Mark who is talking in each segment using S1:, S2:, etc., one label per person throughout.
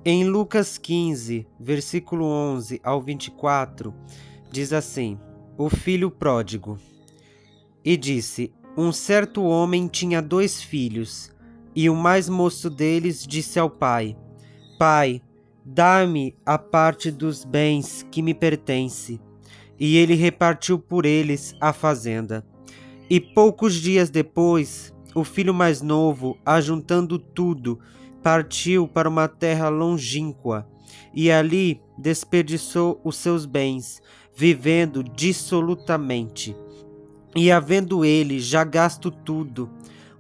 S1: Em Lucas 15, versículo 11 ao 24, diz assim: O filho pródigo. E disse: Um certo homem tinha 2 filhos, e o mais moço deles disse ao pai: Pai, dá-me a parte dos bens que me pertence. E ele repartiu por eles a fazenda. E poucos dias depois, o filho mais novo, ajuntando tudo, partiu para uma terra longínqua, e ali desperdiçou os seus bens, vivendo dissolutamente. E havendo ele já gasto tudo,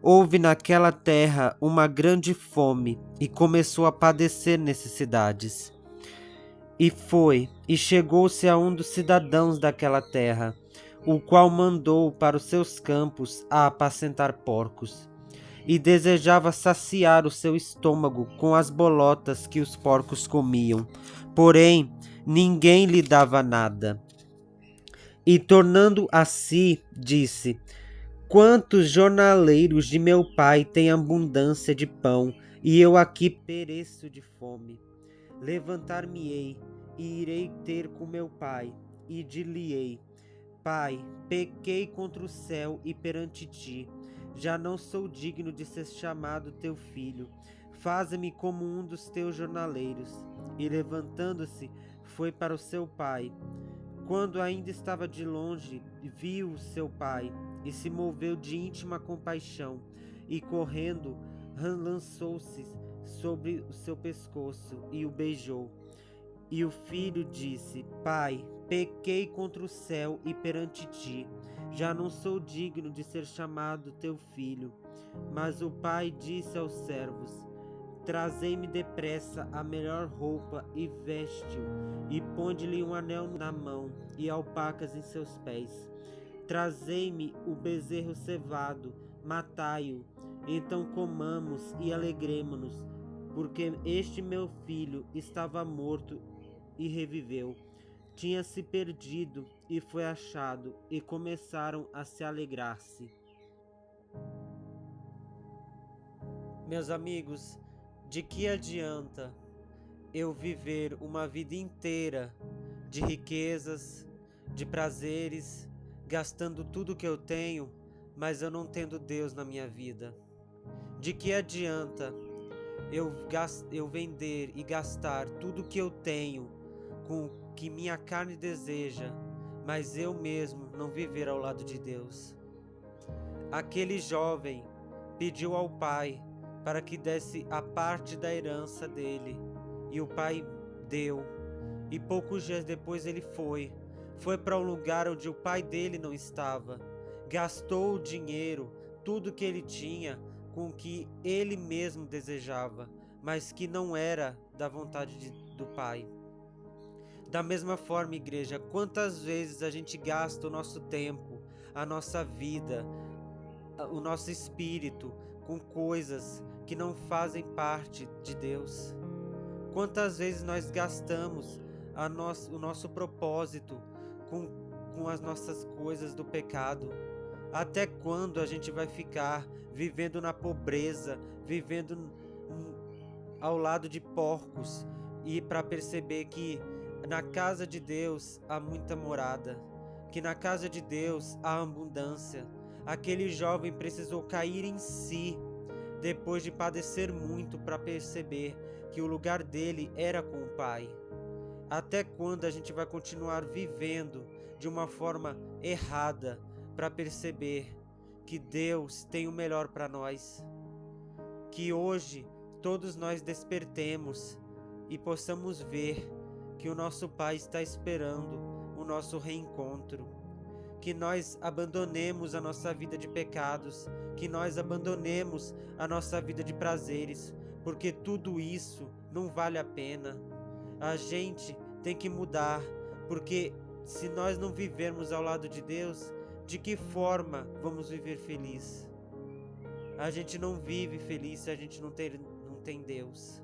S1: houve naquela terra uma grande fome, e começou a padecer necessidades. E chegou-se a um dos cidadãos daquela terra, o qual mandou para os seus campos a apacentar porcos, e desejava saciar o seu estômago com as bolotas que os porcos comiam, porém ninguém lhe dava nada. E tornando a si, disse: Quantos jornaleiros de meu pai têm abundância de pão, e eu aqui pereço de fome. Levantar-me-ei e irei ter com meu pai, e dir-lhe-ei: Pai, pequei contra o céu e perante ti. Já não sou digno de ser chamado teu filho. Faze-me como um dos teus jornaleiros. E levantando-se, foi para o seu pai. Quando ainda estava de longe, viu seu pai, e se moveu de íntima compaixão, e correndo, lançou-se sobre o seu pescoço e o beijou. E o filho disse: Pai, pequei contra o céu e perante ti. Já não sou digno de ser chamado teu filho. Mas o pai disse aos servos: Trazei-me depressa a melhor roupa e veste-o, e ponde-lhe um anel na mão e alpacas em seus pés. Trazei-me o bezerro cevado, matai-o, então comamos e alegremo-nos, porque este meu filho estava morto e reviveu. Tinha se perdido e foi achado, e começaram a se alegrar-se. Meus amigos, de que adianta eu viver uma vida inteira de riquezas, de prazeres, gastando tudo que eu tenho, mas eu não tendo Deus na minha vida? De que adianta eu vender e gastar tudo que eu tenho com o que minha carne deseja, mas eu mesmo não viver ao lado de Deus? Aquele jovem pediu ao pai para que desse a parte da herança dele, e o pai deu. E poucos dias depois ele foi para um lugar onde o pai dele não estava. Gastou o dinheiro, tudo que ele tinha, com o que ele mesmo desejava, mas que não era da vontade do pai. Da mesma forma, igreja, quantas vezes a gente gasta o nosso tempo, a nossa vida, o nosso espírito com coisas que não fazem parte de Deus? Quantas vezes nós gastamos o nosso propósito com as nossas coisas do pecado? Até quando a gente vai ficar vivendo na pobreza, vivendo ao lado de porcos, e para perceber que na casa de Deus há muita morada, que na casa de Deus há abundância? Aquele jovem precisou cair em si depois de padecer muito para perceber que o lugar dele era com o Pai. Até quando a gente vai continuar vivendo de uma forma errada para perceber que Deus tem o melhor para nós? Que hoje todos nós despertemos e possamos ver que o nosso Pai está esperando o nosso reencontro. Que nós abandonemos a nossa vida de pecados, que nós abandonemos a nossa vida de prazeres, porque tudo isso não vale a pena. A gente tem que mudar, porque se nós não vivermos ao lado de Deus, de que forma vamos viver feliz? A gente não vive feliz se a gente não tem Deus.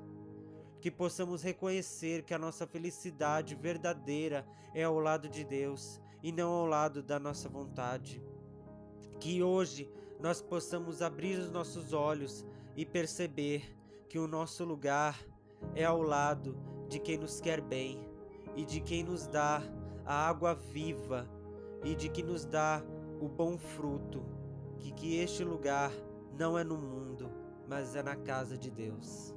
S1: Que possamos reconhecer que a nossa felicidade verdadeira é ao lado de Deus e não ao lado da nossa vontade. Que hoje nós possamos abrir os nossos olhos e perceber que o nosso lugar é ao lado de quem nos quer bem e de quem nos dá a água viva e de quem nos dá o bom fruto, que este lugar não é no mundo, mas é na casa de Deus.